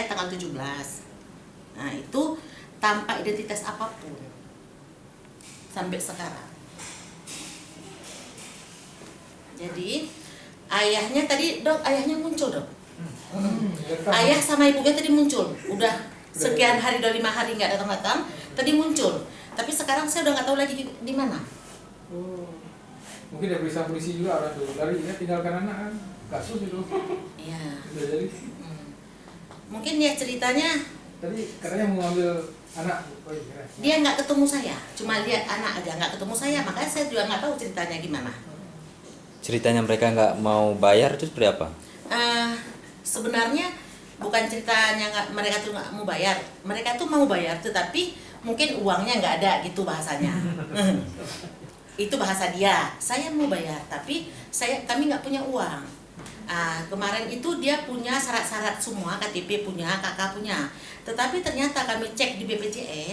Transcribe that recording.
saya tanggal 17. Nah itu tanpa identitas apapun sampai sekarang. Jadi ayahnya tadi dok, ayahnya muncul dok. Ayah sama ibunya tadi muncul, udah sekian hari, udah 5 hari nggak datang-datang, tadi muncul. Tapi sekarang saya udah nggak tahu lagi di mana. Mungkin dari polisi juga orang tuh lari, ya tinggalkan anak kan, kasus itu. Iya. Udah jadi. Mungkin ya ceritanya. Tadi katanya mau ngambil anak. Dia nggak ketemu saya, cuma lihat anak aja, nggak ketemu saya, makanya saya juga nggak tahu ceritanya gimana. Ceritanya mereka nggak mau bayar itu seperti apa? Sebenarnya bukan ceritanya mereka tuh nggak mau bayar, mereka tuh mau bayar, tetapi mungkin uangnya nggak ada gitu bahasanya. Itu bahasa dia. Saya mau bayar, tapi kami nggak punya uang. Kemarin itu dia punya syarat-syarat semua, KTP punya, kakak punya. Tetapi ternyata kami cek di BPJS.